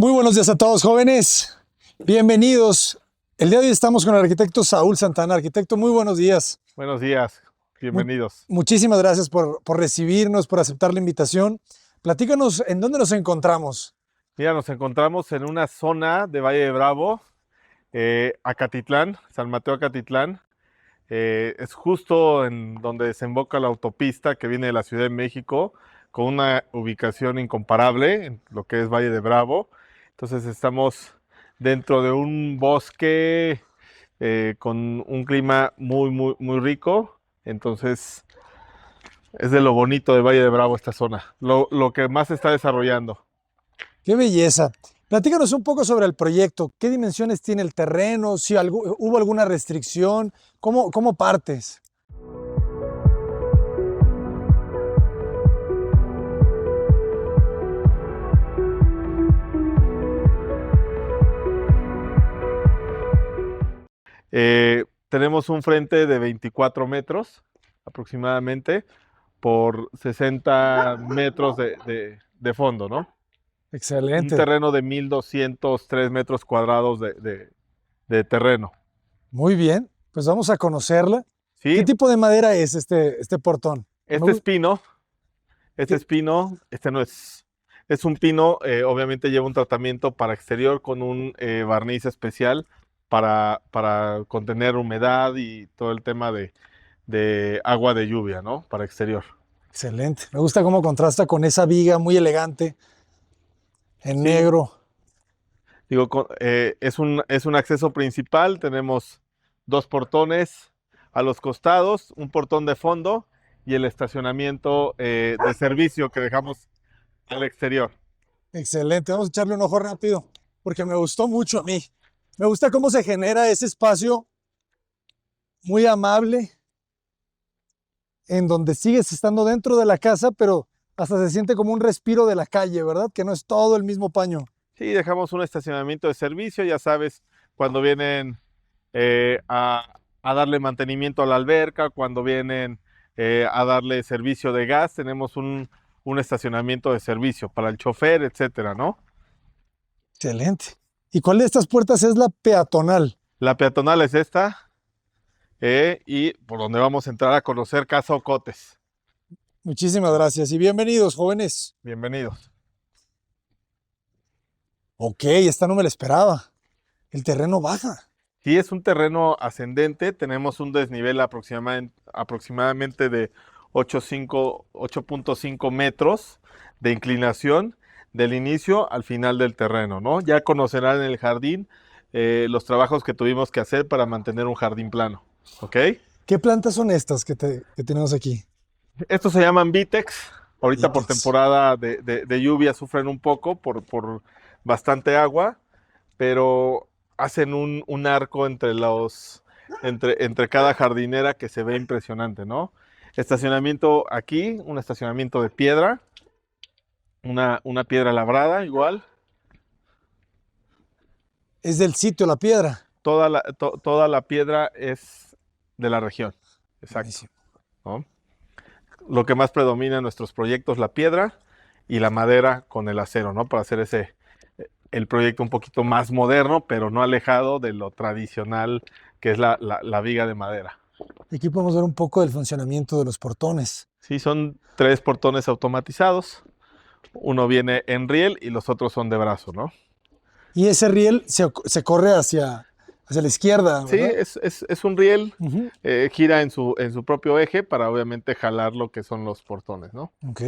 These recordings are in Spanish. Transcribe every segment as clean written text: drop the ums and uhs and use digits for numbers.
Muy buenos días a todos, jóvenes. Bienvenidos. El día de hoy estamos con el arquitecto Saúl Santana. Arquitecto, muy buenos días. Buenos días, bienvenidos. Muchísimas gracias por recibirnos, por aceptar la invitación. Platícanos, ¿en dónde nos encontramos? Mira, nos encontramos en una zona de Valle de Bravo, Acatitlán, San Mateo Acatitlán. Es justo en donde desemboca la autopista que viene de la Ciudad de México, con una ubicación incomparable en lo que es Valle de Bravo. Entonces estamos dentro de un bosque con un clima muy rico. Entonces es de lo bonito de Valle de Bravo esta zona, lo que más se está desarrollando. ¡Qué belleza! Platícanos un poco sobre el proyecto. ¿Qué dimensiones tiene el terreno? Si hubo alguna restricción. ¿Cómo partes? Tenemos un frente de 24 metros aproximadamente por 60 metros de fondo, ¿no? Un Excelente. terreno de 1,203 metros cuadrados de terreno. Muy bien. Pues vamos a conocerla. ¿Qué ¿Sí? tipo de madera es este portón? Este es pino, ¿Qué- este no es. Es un pino, obviamente lleva un tratamiento para exterior con un barniz especial para contener humedad y todo el tema de agua de lluvia, ¿no? Para exterior. Excelente. Me gusta cómo contrasta con esa viga muy elegante en Sí, negro. digo, es un acceso principal. Tenemos dos portones a los costados, un portón de fondo y el estacionamiento de servicio que dejamos al exterior. Excelente. Vamos a echarle un ojo rápido porque me gustó mucho a mí. Me gusta cómo se genera ese espacio muy amable en donde sigues estando dentro de la casa, pero hasta se siente como un respiro de la calle, ¿verdad? Que no es todo el mismo paño. Sí, dejamos un estacionamiento de servicio, ya sabes, cuando vienen a darle mantenimiento a la alberca, cuando vienen a darle servicio de gas, tenemos un estacionamiento de servicio para el chofer, etcétera, ¿no? Excelente. ¿Y cuál de estas puertas es la peatonal? La peatonal es esta, y por donde vamos a entrar a conocer Casa Ocotes. Muchísimas gracias y bienvenidos, jóvenes. Bienvenidos. Ok, esta no me la esperaba. El terreno baja. Si es un terreno ascendente, tenemos un desnivel aproximadamente de 8.5 metros de inclinación del inicio al final del terreno, ¿no? Ya conocerán en el jardín los trabajos que tuvimos que hacer para mantener un jardín plano, ¿ok? ¿Qué plantas son estas que tenemos aquí? Estos se llaman Vitex. Ahorita por Vitex. temporada de lluvia sufren un poco por bastante agua, pero hacen un arco entre cada jardinera que se ve impresionante, ¿no? Estacionamiento aquí, un estacionamiento de piedra, una piedra labrada igual. Es del sitio la piedra. Toda la piedra es de la región, exacto, Buenísimo. ¿no? Lo que más predomina en nuestros proyectos, la piedra y la madera con el acero, ¿no? Para hacer el proyecto un poquito más moderno, pero no alejado de lo tradicional que es la viga de madera. Y aquí podemos ver un poco del funcionamiento de los portones. Sí, son 3 portones automatizados. Uno viene en riel y los otros son de brazo, ¿no? Y ese riel se corre hacia la izquierda, Sí, ¿verdad? es un riel, Ujú. gira en su propio eje para obviamente jalar lo que son los portones, ¿no? Ok,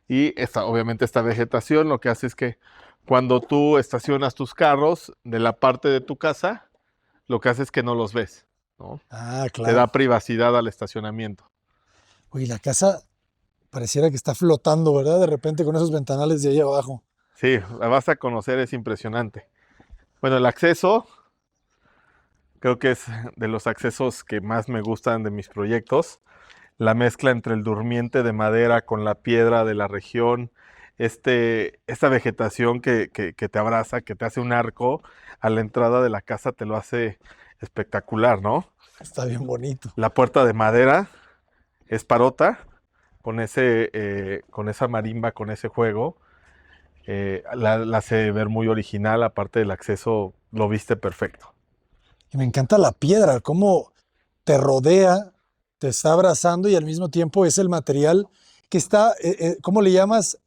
Y obviamente esta vegetación lo que hace es que cuando tú estacionas tus carros de la parte de tu casa, lo que hace es que no los ves, ¿no? ah, Te da claro. privacidad al estacionamiento. Oye, la casa pareciera que está flotando, ¿verdad? De repente con esos ventanales de ahí abajo. Sí, la vas a conocer, es impresionante. Bueno, el acceso, creo que es de los accesos que más me gustan de mis proyectos. La mezcla entre el durmiente de madera con la piedra de la región, esta vegetación que te abraza, que te hace un arco a la entrada de la casa, te lo hace espectacular, ¿no? Está bien bonito. La puerta de madera es parota, con esa marimba, con ese juego. la hace ver muy original, aparte del acceso lo viste perfecto. Y me encanta la piedra, cómo te rodea, te está abrazando y al mismo tiempo es el material que está, ¿cómo le llamas?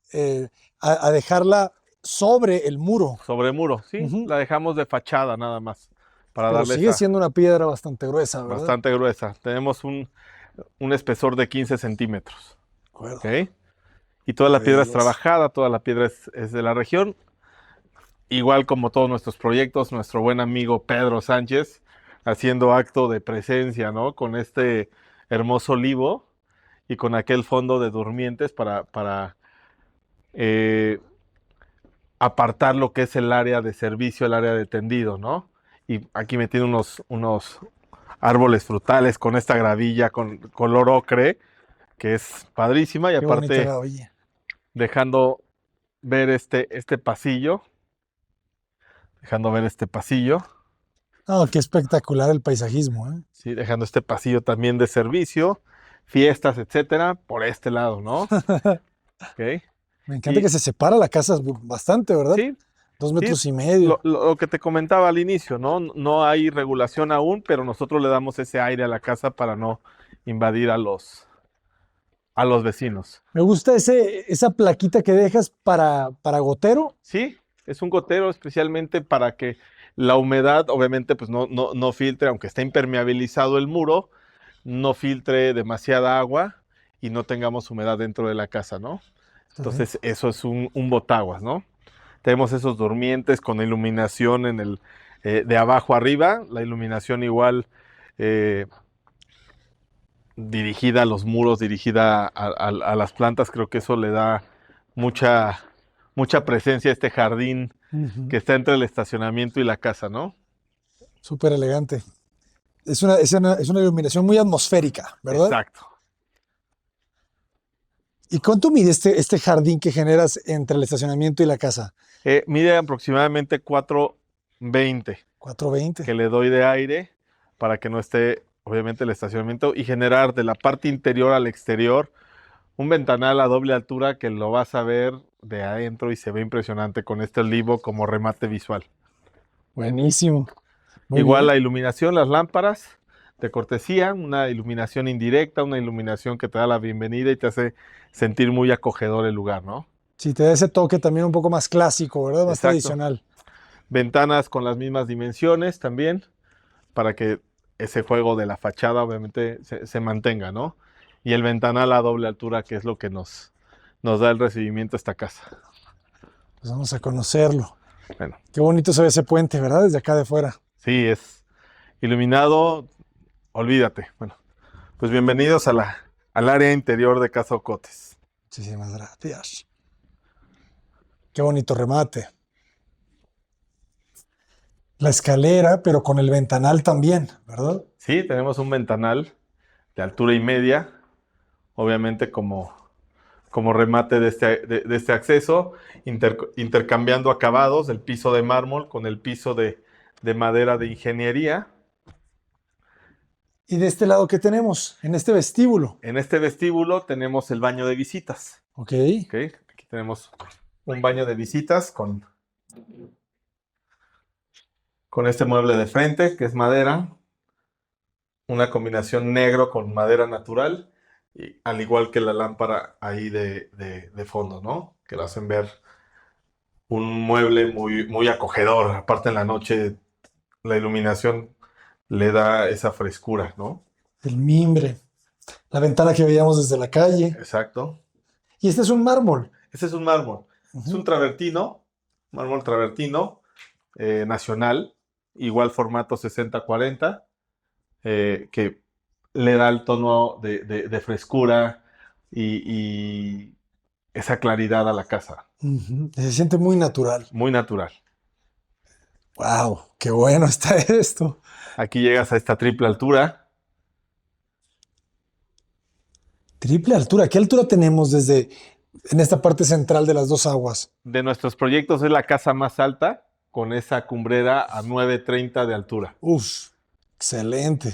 A dejarla sobre el muro. Sobre muro, sí, Ujú. la dejamos de fachada nada más, para Pero darle sigue esa siendo una piedra bastante gruesa, ¿verdad? bastante gruesa. Tenemos un espesor de 15 centímetros, De acuerdo. ¿ok? Y toda la piedra es Maravilloso. trabajada, toda la piedra es de la región. Igual como todos nuestros proyectos, nuestro buen amigo Pedro Sánchez haciendo acto de presencia, ¿no? Con este hermoso olivo y con aquel fondo de durmientes para eh, apartar lo que es el área de servicio, el área de tendido, ¿no? Y aquí me tiene unos árboles frutales con esta gravilla con color ocre, que es padrísima y Qué bonita aparte gavilla. dejando ver este pasillo, dejando ver este pasillo, Oh, qué espectacular el paisajismo, ¿eh? ¿sí? Dejando este pasillo también de servicio, fiestas, etcétera, por este lado, ¿no? ¿Ok? Me encanta Y que se separa la casa bastante, ¿verdad? sí, Dos sí, metros y medio. lo que te comentaba al inicio, ¿no? No hay regulación aún, pero nosotros le damos ese aire a la casa para no invadir a los vecinos. Me gusta esa plaquita que dejas para gotero. Sí, es un gotero especialmente para que la humedad, obviamente, pues no filtre, aunque esté impermeabilizado el muro, no filtre demasiada agua y no tengamos humedad dentro de la casa, ¿no? Entonces, Excelente. eso es un botaguas, ¿no? Tenemos esos durmientes con iluminación de abajo arriba, la iluminación igual eh, dirigida a los muros, dirigida a las plantas, creo que eso le da mucha presencia a este jardín Ujú. que está entre el estacionamiento y la casa, ¿no? Súper elegante. Es una iluminación muy atmosférica, ¿verdad? Exacto. ¿Y cuánto mide este jardín que generas entre el estacionamiento y la casa? Mide aproximadamente 420 420. que le doy de aire para que no esté, obviamente, el estacionamiento y generar de la parte interior al exterior un ventanal a doble altura que lo vas a ver de adentro y se ve impresionante con este olivo como remate visual. Buenísimo. Muy Igual bien. la iluminación, las lámparas de cortesía, una iluminación indirecta, una iluminación que te da la bienvenida y te hace sentir muy acogedor el lugar, ¿no? Sí, te da ese toque también un poco más clásico, ¿verdad? Más Exacto. tradicional. Ventanas con las mismas dimensiones también, para que ese juego de la fachada obviamente se mantenga, ¿no? Y el ventanal a doble altura, que es lo que nos da el recibimiento a esta casa. Pues vamos a conocerlo. Bueno, Qué bonito se ve ese puente, ¿verdad? Desde acá de fuera. sí, es iluminado, olvídate. Bueno, pues bienvenidos al área interior de Casa Ocotes. Muchísimas gracias. Qué bonito remate. La escalera, pero con el ventanal también, ¿verdad? Sí, tenemos un ventanal de altura y media, obviamente como remate de este acceso, intercambiando acabados del piso de mármol con el piso de madera de ingeniería. Y de este lado, ¿qué tenemos? En este vestíbulo. En este vestíbulo tenemos el baño de visitas. Ok. ¿Ok? Aquí tenemos un baño de visitas con este mueble de frente, que es madera, una combinación negro con madera natural, y, al igual que la lámpara ahí de fondo, ¿no? Que lo hacen ver un mueble muy acogedor. Aparte en la noche la iluminación le da esa frescura, ¿no? El mimbre. La ventana que veíamos desde la calle. Exacto. Y este es un mármol. Este es un mármol. Es un Ujú. travertino, mármol travertino nacional, igual formato 60-40, que le da el tono de frescura y esa claridad a la casa. Ujú. Se siente muy natural. Muy natural. ¡Wow! ¡Qué bueno está esto! Aquí llegas a esta triple altura. Triple altura. ¿Qué altura tenemos desde en esta parte central de las dos aguas? De nuestros proyectos es la casa más alta, con esa cumbrera a 930 de altura. Uf, excelente.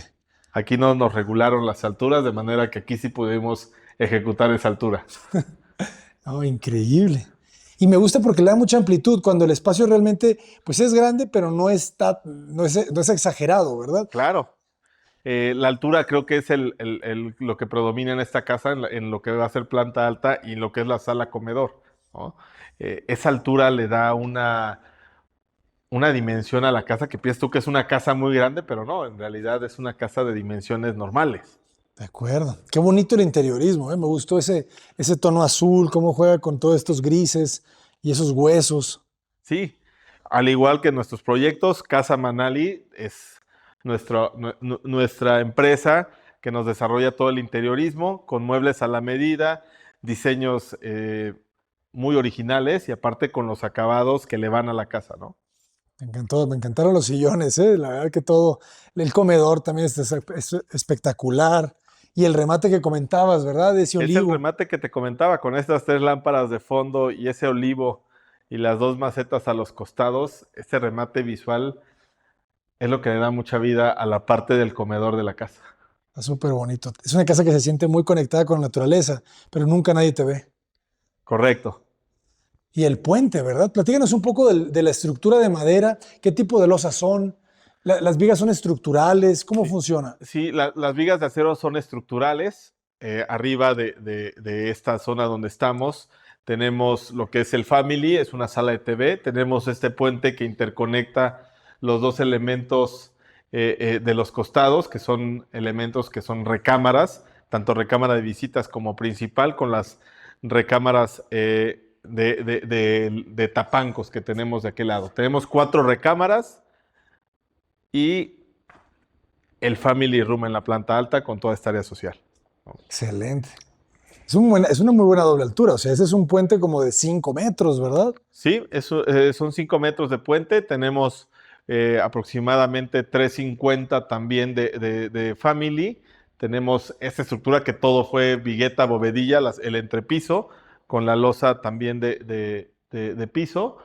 Aquí no nos regularon las alturas, de manera que aquí sí pudimos ejecutar esa altura. Oh, increíble. Y me gusta porque le da mucha amplitud cuando el espacio realmente, pues es grande, pero no es exagerado, ¿verdad? Claro. La altura creo que es lo que predomina en esta casa, en lo que va a ser planta alta y en lo que es la sala comedor, ¿no? Esa altura le da una dimensión a la casa que piensas tú que es una casa muy grande, pero no, en realidad es una casa de dimensiones normales. De acuerdo. Qué bonito el interiorismo, ¿eh? Me gustó ese tono azul, cómo juega con todos estos grises y esos huesos. Sí, al igual que nuestros proyectos, Casa Manali es nuestra empresa que nos desarrolla todo el interiorismo con muebles a la medida, diseños muy originales y aparte con los acabados que le van a la casa, ¿no? Me encantaron los sillones, ¿eh? La verdad que todo, el comedor también es espectacular. Y el remate que comentabas, ¿verdad? De ese Es el olivo. remate que te comentaba con estas tres lámparas de fondo y ese olivo y las dos macetas a los costados. Este remate visual es lo que le da mucha vida a la parte del comedor de la casa. Está súper bonito. Es una casa que se siente muy conectada con la naturaleza, pero nunca nadie te ve. Correcto. Y el puente, ¿verdad? Platícanos un poco de la estructura de madera, qué tipo de losas son, las vigas son estructurales, ¿cómo Sí, funciona? sí, las vigas de acero son estructurales. Arriba de esta zona donde estamos tenemos lo que es el Family, es una sala de TV. Tenemos este puente que interconecta los dos elementos de los costados, que son elementos que son recámaras, tanto recámara de visitas como principal, con las recámaras de tapancos que tenemos de aquel lado. Tenemos 4 recámaras y el Family Room en la planta alta con toda esta área social. Excelente. Es una muy buena doble altura, o sea, ese es un puente como de 5 metros, ¿verdad? Sí, son 5 metros de puente. Tenemos aproximadamente 350 también de Family. Tenemos esta estructura que todo fue vigueta, bovedilla, el entrepiso, con la losa también de piso.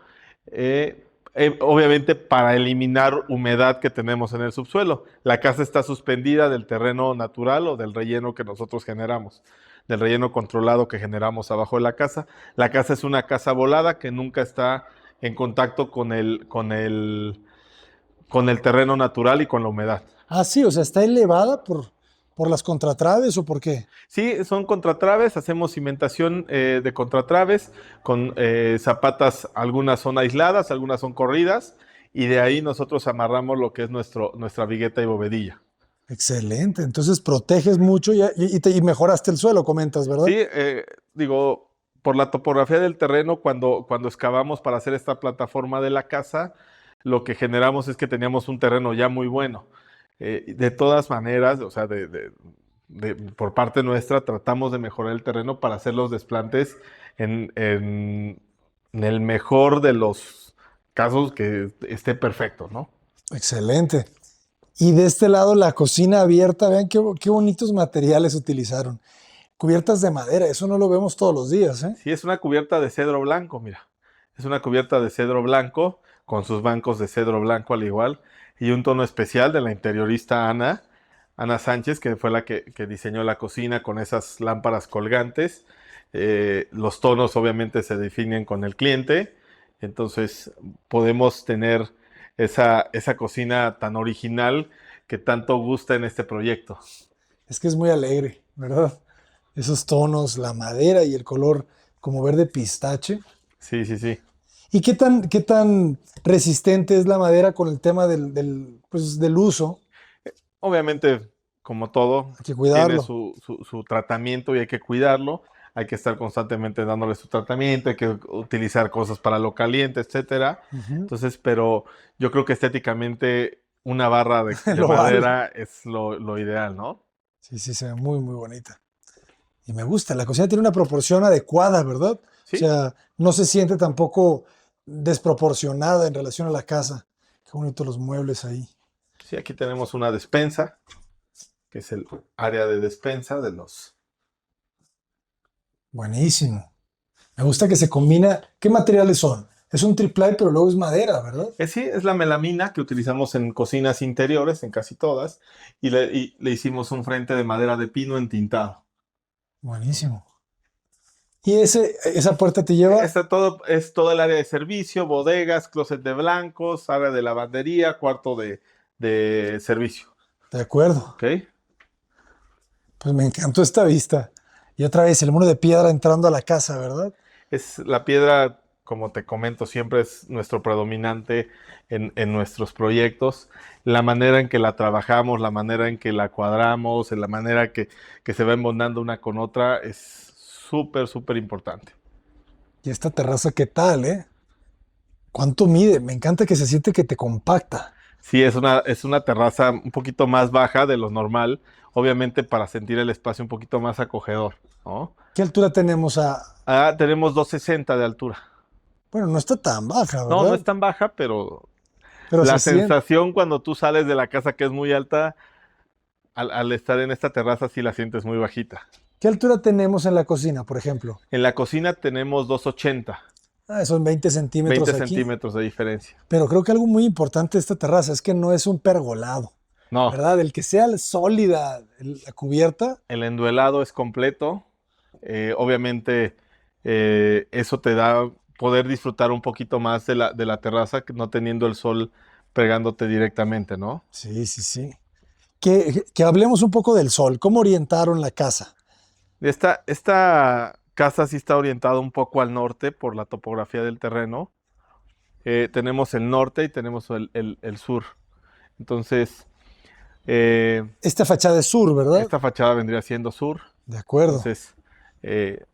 Obviamente para eliminar humedad que tenemos en el subsuelo. La casa está suspendida del terreno natural o del relleno que nosotros generamos, del relleno controlado que generamos abajo de la casa. La casa es una casa volada que nunca está en contacto con el terreno natural y con la humedad. Ah, sí, o sea, está elevada por las contratraves o por qué. Sí, son contratraves, hacemos cimentación de contratraves con zapatas, algunas son aisladas, algunas son corridas, y de ahí nosotros amarramos lo que es nuestra vigueta y bovedilla. Excelente, entonces proteges mucho y mejoraste el suelo, comentas, ¿verdad? Sí, digo, por la topografía del terreno, cuando excavamos para hacer esta plataforma de la casa, lo que generamos es que teníamos un terreno ya muy bueno. De todas maneras, o sea, por parte nuestra, tratamos de mejorar el terreno para hacer los desplantes en el mejor de los casos que esté perfecto, ¿no? Excelente. Y de este lado, la cocina abierta, vean qué bonitos materiales utilizaron. Cubiertas de madera, eso no lo vemos todos los días, ¿eh? Sí, es una cubierta de cedro blanco, mira. Es una cubierta de cedro blanco, con sus bancos de cedro blanco al igual, y un tono especial de la interiorista Ana Sánchez, que fue la que diseñó la cocina con esas lámparas colgantes. Los tonos obviamente se definen con el cliente, entonces podemos tener esa cocina tan original que tanto gusta en este proyecto. Es que es muy alegre, ¿verdad? Esos tonos, la madera y el color como verde pistache. Sí, sí, sí. ¿Y qué tan resistente es la madera con el tema del uso? Obviamente, como todo, Hay que tiene cuidarlo. su tratamiento y hay que cuidarlo. Hay que estar constantemente dándole su tratamiento, hay que utilizar cosas para lo caliente, etcétera. Ujú. Entonces, pero yo creo que estéticamente una barra de Lo vale. madera es lo ideal, ¿no? Sí, sí, se ve muy, muy bonita. Y me gusta, la cocina tiene una proporción adecuada, ¿verdad? O Sí, sea, no se siente tampoco desproporcionada en relación a la casa. Qué bonitos los muebles ahí. sí, aquí tenemos una despensa, que es el área de despensa de los. Buenísimo. Me gusta que se combina. ¿Qué materiales son? Es un triplay, pero luego es madera, ¿verdad? Sí, es la melamina que utilizamos en cocinas interiores, en casi todas, y le hicimos un frente de madera de pino entintado. Buenísimo. ¿Y esa puerta te lleva? Es todo el área de servicio, bodegas, closet de blancos, área de lavandería, cuarto de servicio. De acuerdo. ¿Ok? Pues me encantó esta vista. Y otra vez el muro de piedra entrando a la casa, ¿verdad? Es la piedra, como te comento, siempre es nuestro predominante en nuestros proyectos. La manera en que la trabajamos, la manera en que la cuadramos, en la manera que se va embondando una con otra, es súper, súper importante. Y esta terraza, ¿qué tal, ¿Cuánto mide? Me encanta que se siente que te compacta. Sí, es una terraza un poquito más baja de lo normal, obviamente para sentir el espacio un poquito más acogedor, ¿no? ¿Qué altura tenemos Tenemos 260 de altura. Bueno, no está tan baja, No, no ¿verdad? es tan baja, pero Pero se la siente. sensación cuando tú sales de la casa que es muy alta, al estar en esta terraza sí la sientes muy bajita. ¿Qué altura tenemos en la cocina, por ejemplo? En la cocina tenemos 280, Son 20 centímetros 20 aquí. centímetros de diferencia. Pero creo que algo muy importante de esta terraza es que no es un pergolado, No, ¿verdad? El que sea sólida la cubierta. el enduelado es completo. Obviamente, eso te da poder disfrutar un poquito más de la terraza, no teniendo el sol pegándote directamente, ¿no? Sí, sí, sí. Que hablemos un poco del sol. ¿Cómo orientaron la casa? Esta casa sí está orientada un poco al norte por la topografía del terreno. Tenemos el norte y tenemos el sur. Entonces, Esta fachada es sur, ¿verdad? esta fachada vendría siendo sur. De acuerdo. Entonces,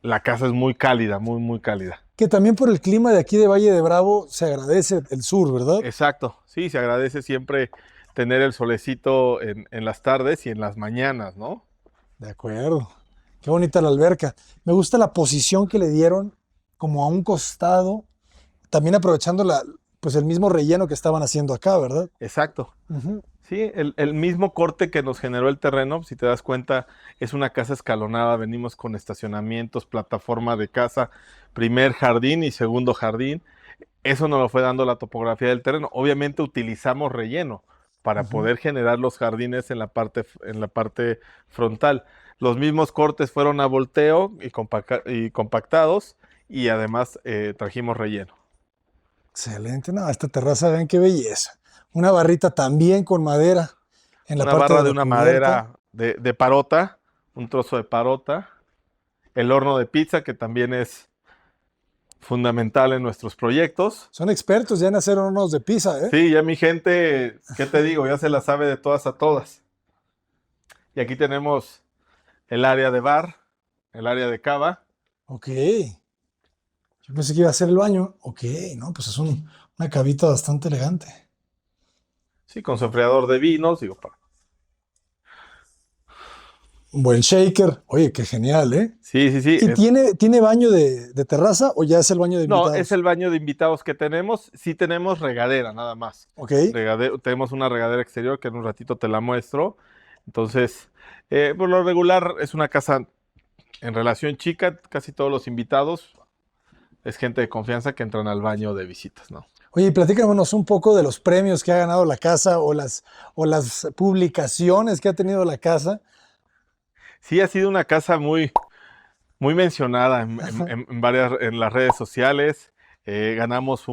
la casa es muy cálida, muy, muy cálida. Que también por el clima de aquí de Valle de Bravo se agradece el sur, ¿verdad? Exacto, sí, se agradece siempre tener el solecito en las tardes y en las mañanas, ¿no? De acuerdo. Qué bonita la alberca. Me gusta la posición que le dieron como a un costado, también aprovechando pues el mismo relleno que estaban haciendo acá, ¿verdad? Exacto. Ujú. Sí, el mismo corte que nos generó el terreno, si te das cuenta, es una casa escalonada, venimos con estacionamientos, plataforma de casa, primer jardín y segundo jardín. Eso nos lo fue dando la topografía del terreno. Obviamente utilizamos relleno para Ujú. poder generar los jardines en la parte frontal. Los mismos cortes fueron a volteo y compactados y además trajimos relleno. Excelente. No, esta terraza, ven qué belleza. Una barrita también con madera en la Una parte barra de de la una cubierta. madera de parota, un trozo de parota, el horno de pizza que también es fundamental en nuestros proyectos. Son expertos ya en hacer hornos de pizza, ¿eh? Sí, ya mi gente, ¿qué te digo? Ya se la sabe de todas a todas. Y aquí tenemos el área de bar, el área de cava. Ok. Yo pensé que iba a ser el baño. Ok, no, pues es una cavita bastante elegante. Sí, con su enfriador de vinos, digo, Un buen shaker. Oye, qué genial, ¿eh? sí, sí, sí. ¿Y tiene baño de terraza o ya es el baño de No, es invitados? el baño de invitados que tenemos. Sí tenemos regadera, nada más. Ok. Tenemos una regadera exterior que en un ratito te la muestro. Entonces, por lo regular es una casa en relación chica. Casi todos los invitados es gente de confianza que entran al baño de visitas, ¿no? Oye, y platícanos un poco de los premios que ha ganado la casa o las publicaciones que ha tenido la casa. Sí, ha sido una casa muy, muy mencionada en las redes sociales. Ganamos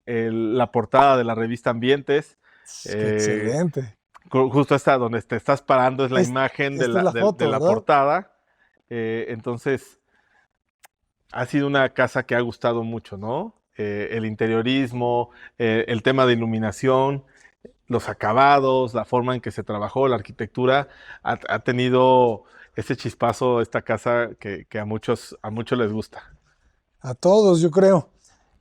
la portada de la revista Ambientes. Qué Eh, excelente. Justo esta donde te estás parando es la Es- imagen Esta es la de foto, la ¿verdad? portada. Entonces, ha sido una casa que ha gustado mucho, ¿no? El interiorismo, el tema de iluminación, los acabados, la forma en que se trabajó, la arquitectura, ha tenido ese chispazo esta casa que a muchos les gusta. A todos, yo creo.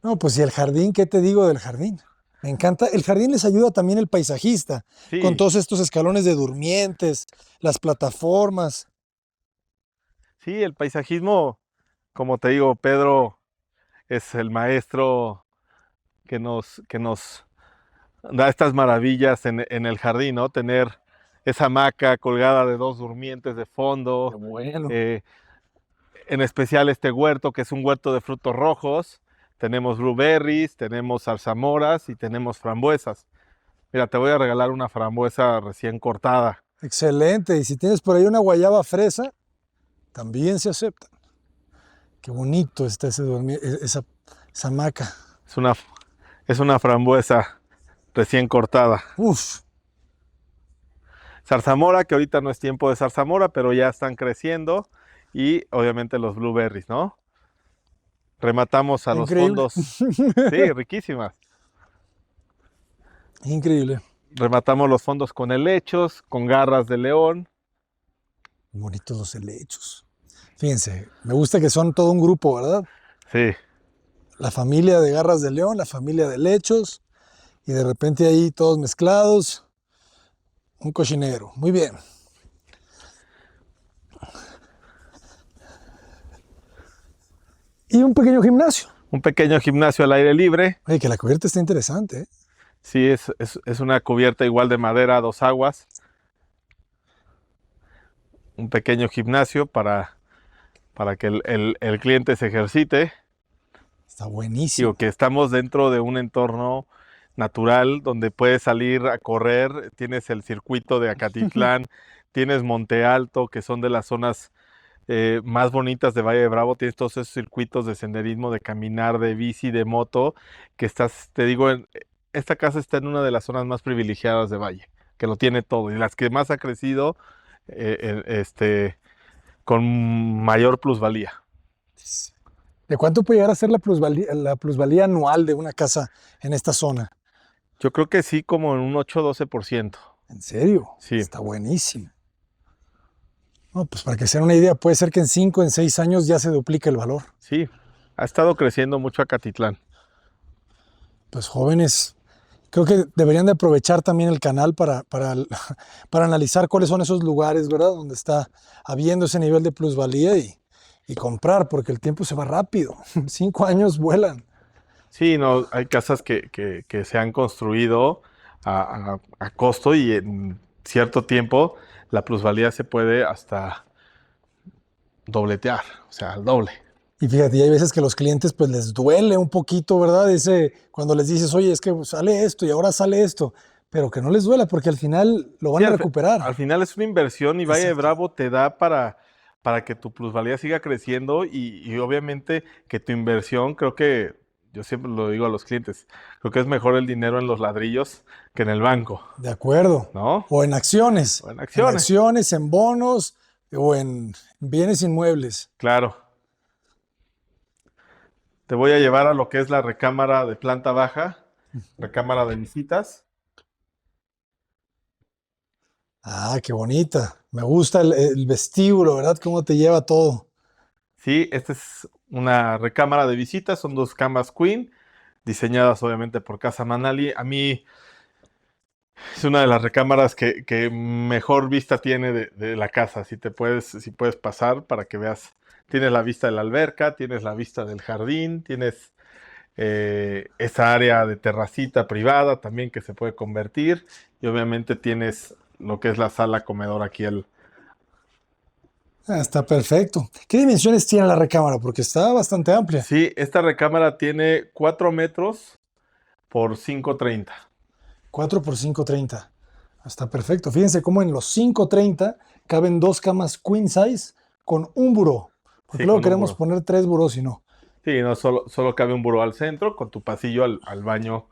No, pues y el jardín, ¿qué te digo del jardín? Me encanta. El jardín les ayuda también el paisajista, con Sí, todos estos escalones de durmientes, las plataformas. sí, el paisajismo, como te digo, Pedro es el maestro que nos da estas maravillas en el jardín, ¿no? Tener esa hamaca colgada de dos durmientes de Qué fondo, bueno. eh, en especial este huerto que es un huerto de frutos rojos. Tenemos blueberries, tenemos zarzamoras y tenemos frambuesas. Mira, te voy a regalar una frambuesa recién cortada. Excelente. Y si tienes por ahí una guayaba fresa, también se acepta. Qué bonito está esa hamaca. Es una frambuesa recién cortada. Uf, Zarzamora, que ahorita no es tiempo de zarzamora, pero ya están creciendo. Y obviamente los blueberries, ¿no? Rematamos a los increíble. fondos. Sí, riquísimas. Increíble. Rematamos los fondos con helechos, con garras de león. Bonitos los helechos. Fíjense, me gusta que son todo un grupo, ¿verdad? Sí, La familia de garras de león, la familia de helechos, y de repente ahí todos mezclados. Un cochinero. Muy bien. Y un pequeño gimnasio. un pequeño gimnasio al aire libre. Oye, que la cubierta está interesante, ¿eh? Sí, es una cubierta igual de madera a dos aguas. Un pequeño gimnasio para que el cliente se ejercite. Está buenísimo. Digo que estamos dentro de un entorno natural donde puedes salir a correr. Tienes el circuito de Acatitlán, tienes Monte Alto, que son de las zonas más bonitas de Valle de Bravo. Tienes todos esos circuitos de senderismo, de caminar, de bici, de moto, que estás, te digo, esta casa está en una de las zonas más privilegiadas de Valle, que lo tiene todo, y las que más ha crecido con mayor plusvalía. ¿De cuánto puede llegar a ser la plusvalía anual de una casa en esta zona? Yo creo que sí, como en un 8-12%. ¿En serio? Sí. Está buenísimo. No, pues para que se den una idea, puede ser que en 5, en 6 años ya se duplique el valor. Sí, ha estado creciendo mucho Acatitlán. Pues jóvenes, creo que deberían de aprovechar también el canal para analizar cuáles son esos lugares, ¿verdad? Donde está habiendo ese nivel de plusvalía y comprar, porque el tiempo se va rápido. 5 años vuelan. Sí, no, hay casas que se han construido a costo y en cierto tiempo la plusvalía se puede hasta dobletear, o sea, al doble. Y fíjate, y hay veces que los clientes pues les duele un poquito, ¿verdad? Cuando les dices, oye, es que sale esto y ahora sale esto, pero que no les duela porque al final lo van Sí, a recuperar. al final es una inversión y Valle de Exacto. Bravo te da para que tu plusvalía siga creciendo y obviamente que tu inversión, creo que, yo siempre lo digo a los clientes, creo que es mejor el dinero en los ladrillos que en el banco, De acuerdo. ¿no? O en acciones. O en En acciones. acciones, en bonos o en bienes inmuebles. Claro. Te voy a llevar a lo que es la recámara de planta baja, recámara de visitas. Ah, qué bonita. Me gusta el vestíbulo, ¿verdad? Cómo te lleva todo. Sí, esta es una recámara de visitas, son dos camas queen, diseñadas obviamente por Casa Manali. A mí es una de las recámaras que mejor vista tiene de la casa. Si puedes pasar para que veas, tienes la vista de la alberca, tienes la vista del jardín, tienes esa área de terracita privada también que se puede convertir y obviamente tienes lo que es la sala comedor aquí. Ah, está perfecto. ¿Qué dimensiones tiene la recámara? Porque está bastante amplia. Sí, esta recámara tiene 4 metros por 5,30. 4 por 5,30. Está perfecto. Fíjense cómo en los 5,30 caben dos camas queen size con un buró. Porque Sí, luego con un queremos buró. poner 3 burós y no. Sí, no, solo cabe un buró al centro con tu pasillo al baño.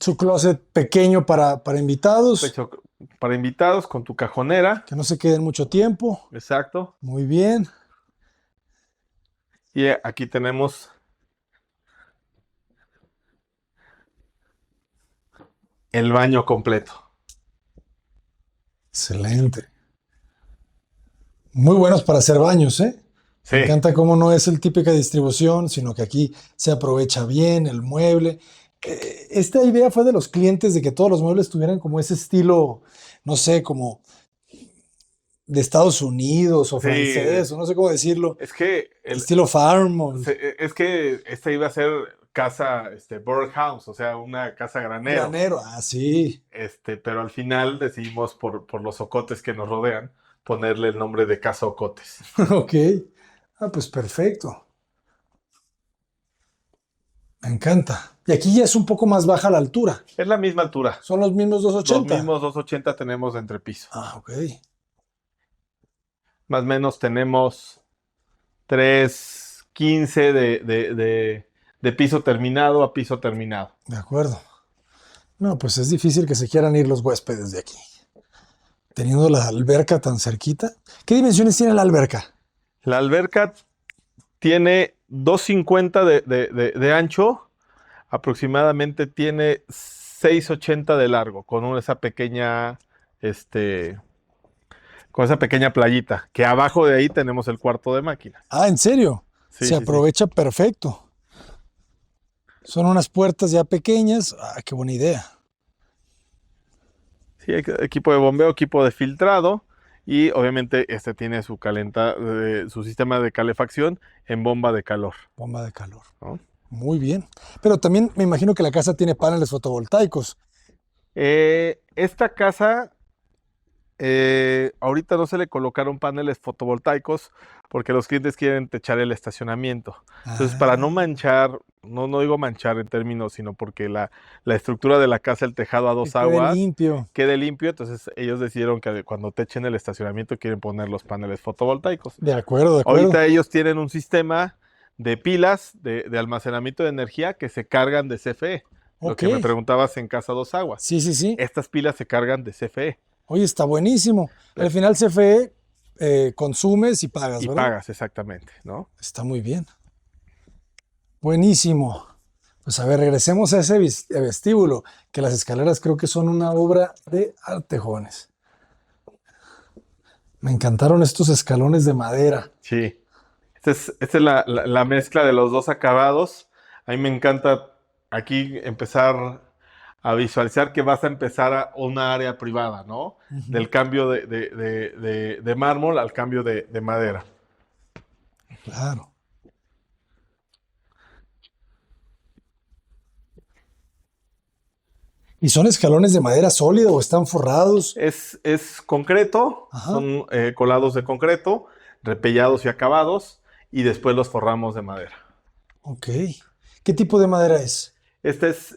Su closet pequeño para invitados, Pecho para invitados con tu cajonera. que no se queden mucho tiempo. Exacto. Muy bien. Y aquí tenemos el baño completo. Excelente. Muy buenos para hacer baños, ¿eh? Sí, Me encanta cómo no es el típica distribución, sino que aquí se aprovecha bien el mueble. Esta idea fue de los clientes de que todos los muebles tuvieran como ese estilo, no sé, como de Estados Unidos o sí. francés, o no sé cómo decirlo, Es que estilo farm. es que esta iba a ser casa, birdhouse, o sea, una casa granero. Granero, ah, sí. Pero al final decidimos por los ocotes que nos rodean ponerle el nombre de Casa Ocotes. Ok. Ah, pues perfecto. Me encanta. Y aquí ya es un poco más baja la altura. Es la misma altura. Son los mismos Los 280. mismos 280 tenemos de entrepiso. Ah, ok. más o menos tenemos 3.15 de piso terminado a piso terminado. De acuerdo. No, pues es difícil que se quieran ir los huéspedes de aquí. Teniendo la alberca tan cerquita. ¿Qué dimensiones tiene la alberca? La alberca tiene 2.50 de ancho, aproximadamente tiene 6.80 de largo, con esa pequeña playita, que abajo de ahí tenemos el cuarto de máquinas. Ah, ¿en serio? Sí, Se sí, sí. aprovecha perfecto. Son unas puertas ya pequeñas. Ah, qué buena idea. Sí, equipo de bombeo, equipo de filtrado y obviamente tiene su sistema de calefacción en bomba de calor, Bomba de calor. ¿no? Muy bien. Pero también me imagino que la casa tiene paneles fotovoltaicos. Esta casa, ahorita no se le colocaron paneles fotovoltaicos porque los clientes quieren techar el estacionamiento. Entonces, para no Ah, manchar, no digo manchar en términos, sino porque la estructura de la casa, el tejado a que dos quede aguas, limpio. quede limpio. Entonces, ellos decidieron que cuando techen el estacionamiento quieren poner los paneles fotovoltaicos. De acuerdo, de acuerdo. Ahorita ellos tienen un sistema de pilas de almacenamiento de energía que se cargan de CFE. Lo Ok. que me preguntabas en Casa Dos Aguas. Sí, sí, sí. Estas pilas se cargan de CFE Oye, está buenísimo. Al Pero- final CFE consumes y pagas, y ¿verdad? pagas exactamente, ¿no? Está muy bien. Buenísimo. Pues a ver, regresemos a ese vestíbulo, que las escaleras creo que son una obra de arte, jóvenes. Me encantaron estos escalones de madera. Sí. Esta es la mezcla de los dos acabados. A mí me encanta aquí empezar a visualizar que vas a empezar a una área privada, ¿no? Ujú. Del cambio de mármol al cambio de madera. Claro. ¿Y son escalones de madera sólida o están forrados? Es concreto, Ajá. son colados de concreto, repellados y acabados, y después los forramos de madera. Ok. ¿Qué tipo de madera es? Este es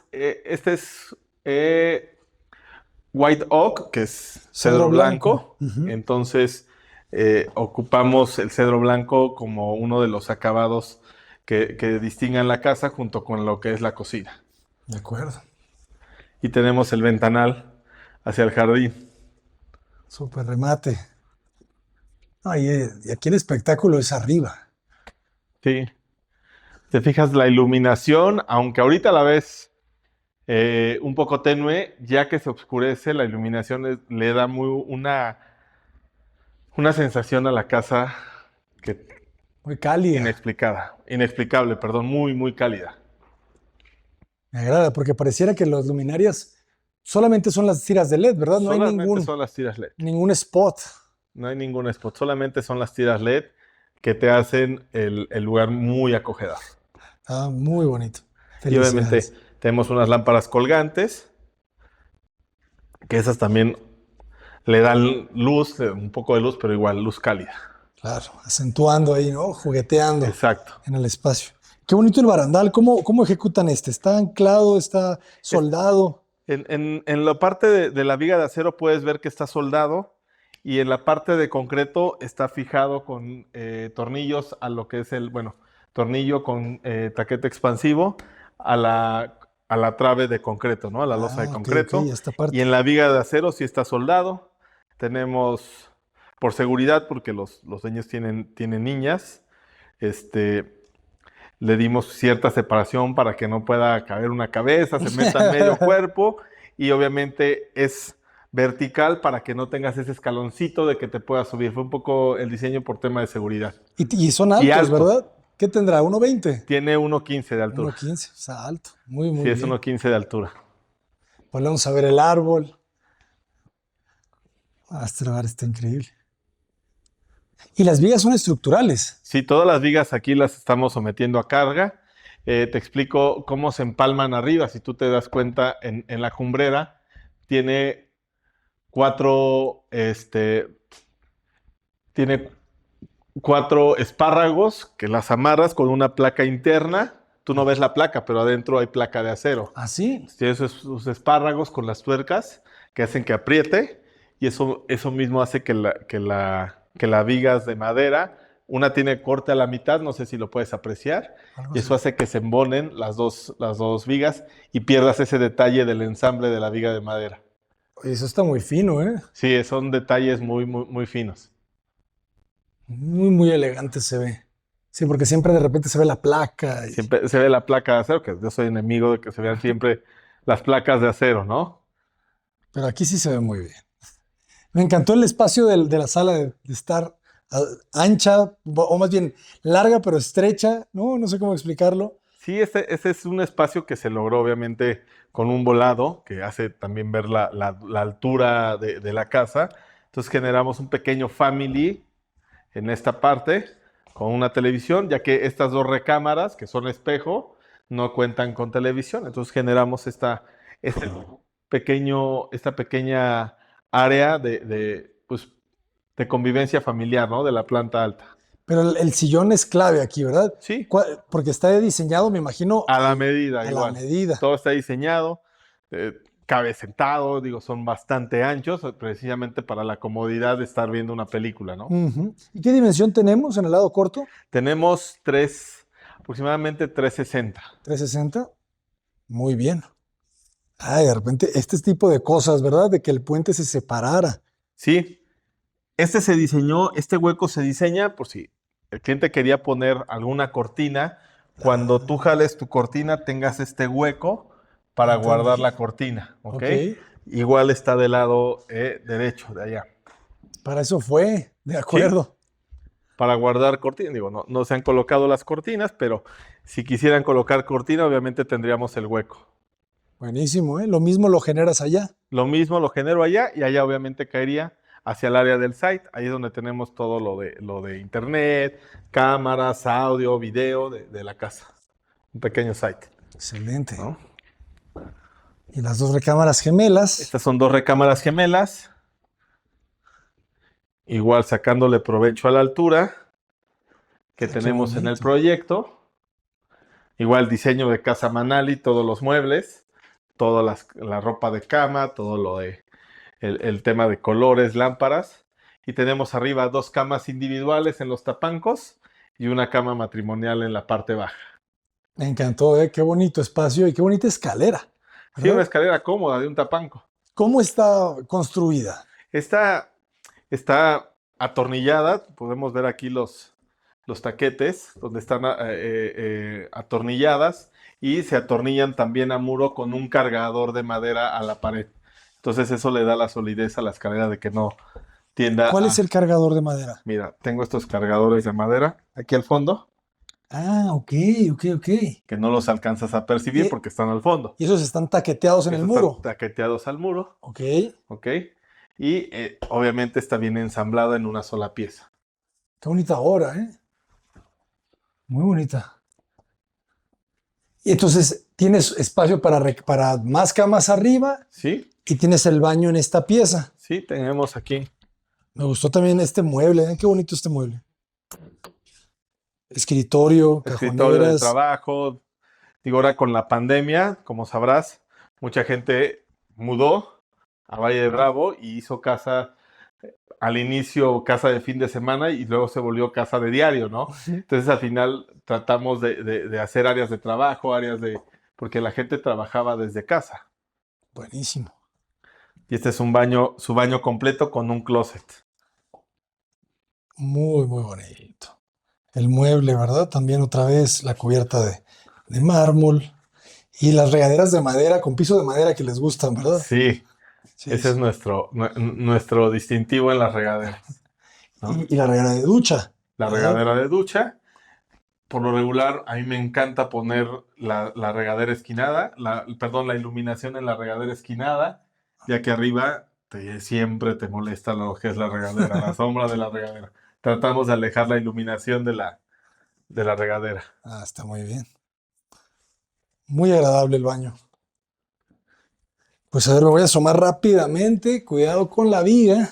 white oak, que es Cedro cedro blanco. blanco. Ujú. Entonces, ocupamos el cedro blanco como uno de los acabados que distingan la casa junto con lo que es la cocina. De acuerdo. Y tenemos el ventanal hacia el jardín. Súper remate. Ay, y aquí el espectáculo es arriba. Sí. Te fijas la iluminación, aunque ahorita la ves un poco tenue, ya que se oscurece, la iluminación le da una sensación a la casa que Muy cálida. inexplicable, perdón, muy, muy cálida. Me agrada porque pareciera que las luminarias solamente son las tiras de LED, ¿verdad? No hay Solamente son las tiras LED. ningún spot. No hay ningún spot, solamente son las tiras LED que te hacen el lugar muy acogedor. Ah, muy bonito. Y obviamente Felicidades. tenemos unas lámparas colgantes, que esas también le dan luz, un poco de luz, pero igual luz cálida. Claro, acentuando ahí, ¿no? Jugueteando Exacto. en el espacio. Qué bonito el barandal. ¿Cómo ejecutan este? ¿Está anclado? ¿Está soldado? En la parte de la viga de acero puedes ver que está soldado y en la parte de concreto está fijado con tornillos a lo que es tornillo con taquete expansivo a la trave de concreto, ¿no? A la losa de Ok, concreto. esta Y parte. en la viga de acero sí está soldado. Tenemos, por seguridad, porque los dueños tienen niñas, le dimos cierta separación para que no pueda caber una cabeza, se meta en medio cuerpo y obviamente es vertical para que no tengas ese escaloncito de que te puedas subir. Fue un poco el diseño por tema de seguridad. Y son Y altos, alto, ¿verdad? ¿Qué tendrá? ¿1.20? tiene 1.15 de altura. 1.15. Está alto. Muy, Sí, muy es bien. 1.15 de altura. Pues vamos a ver el árbol. Ah, este lugar está increíble. Y las vigas son estructurales. Sí, todas las vigas aquí las estamos sometiendo a carga. Te explico cómo se empalman arriba. Si tú te das cuenta, en la cumbrera tiene cuatro, tiene 4 espárragos que las amarras con una placa interna. Tú no ves la placa, pero adentro hay placa de acero. Así. Tiene sus espárragos con las tuercas que hacen que apriete y eso mismo hace que que la viga es de madera. Una tiene corte a la mitad, no sé si lo puedes apreciar, Algo y así. eso hace que se embonen las dos vigas y pierdas ese detalle del ensamble de la viga de madera. Oye, eso está muy fino, ¿eh? Sí, son detalles muy finos. Muy, muy elegante se ve. Sí, porque siempre de repente se ve la placa. Siempre se ve la placa de acero, que yo soy enemigo de que se vean siempre las placas de acero, ¿no? Pero aquí sí se ve muy bien. Me encantó el espacio de la sala de estar ah, ancha, o más bien larga, pero estrecha. No, no sé cómo explicarlo. Sí, ese es un espacio que se logró obviamente con un volado, que hace también ver la altura de la casa. Entonces generamos un pequeño family en esta parte con una televisión, ya que estas dos recámaras, que son espejo, no cuentan con televisión. Entonces generamos este esta pequeña área pues, de convivencia familiar, ¿no? De la planta alta. Pero el sillón es clave aquí, ¿verdad? Sí, Porque está diseñado, me imagino, a la medida, a la igual. medida. Todo está diseñado, cabe sentado, digo, son bastante anchos, precisamente para la comodidad de estar viendo una película, ¿no? Ujú. ¿Y qué dimensión tenemos en el lado corto? Tenemos aproximadamente 360. 360. Muy bien. Ay, de repente, este tipo de cosas, ¿verdad? De que el puente se separara. Sí, este hueco se diseña por si el cliente quería poner alguna cortina, cuando tú jales tu cortina tengas este hueco para guardar Entendí. la cortina, ¿ok? Ok. Igual está del lado derecho, de allá. Para eso fue. De Sí, acuerdo. para guardar cortinas. Digo, no se han colocado las cortinas, pero si quisieran colocar cortina, obviamente tendríamos el hueco. Buenísimo, ¿eh? Lo mismo lo generas allá. Lo mismo lo genero allá y allá obviamente caería hacia el área del site. Ahí es donde tenemos todo lo de internet, cámaras, audio, video de la casa. Un pequeño site, Excelente. ¿no? Y las dos recámaras gemelas. Estas son dos recámaras gemelas. Igual sacándole provecho a la altura que Ay, qué tenemos en el bonito. proyecto. Igual diseño de casa Manali, todos los muebles, toda la ropa de cama, todo lo de el tema de colores, lámparas. Y tenemos arriba dos camas individuales en los tapancos y una cama matrimonial en la parte baja. Me encantó, ¿eh? Qué bonito espacio y qué bonita escalera, Sí, una ¿verdad? escalera cómoda de un tapanco. ¿Cómo está construida? Esta está atornillada, podemos ver aquí los taquetes donde están atornilladas y se atornillan también a muro con un cargador de madera a la pared. Entonces eso le da la solidez a la escalera de que no tienda ¿Cuál es a... el cargador de madera? Mira, tengo estos cargadores de madera aquí al fondo, Ah, ok, ok, ok. que no los alcanzas a percibir Y, porque están al fondo. y esos están taqueteados en el Estos están muro. taqueteados al muro, Ok, ¿ok? Y obviamente está bien ensamblada en una sola pieza. qué bonita obra, ¿eh? Muy bonita. Y entonces tienes espacio para más camas arriba ¿Sí? y tienes el baño en esta pieza. Sí, tenemos aquí. Me gustó también este mueble, ¿eh? Qué bonito este mueble. Escritorio, Escritorio de cajoneras. trabajo. Digo, ahora con la pandemia, como sabrás, mucha gente mudó a Valle de Bravo y hizo casa, al inicio casa de fin de semana y luego se volvió casa de diario, ¿no? Entonces al final tratamos de hacer áreas de trabajo, porque la gente trabajaba desde casa. Buenísimo. Y este es su baño completo con un closet. Muy, muy bonito. El mueble, ¿verdad? También otra vez la cubierta de mármol y las regaderas de madera con piso de madera que les gustan, ¿verdad? Sí, Sí, ese es sí. nuestro distintivo en las regaderas, ¿no? Y la regadera de ducha, La ¿verdad? regadera de ducha. Por lo regular, a mí me encanta poner la regadera esquinada, perdón, la iluminación en la regadera esquinada, ya que arriba siempre te molesta lo que es la regadera, la sombra de la regadera. Tratamos de alejar la iluminación de la regadera. Ah, está muy bien. Muy agradable el baño. Pues a ver, me voy a asomar rápidamente. Cuidado con la viga.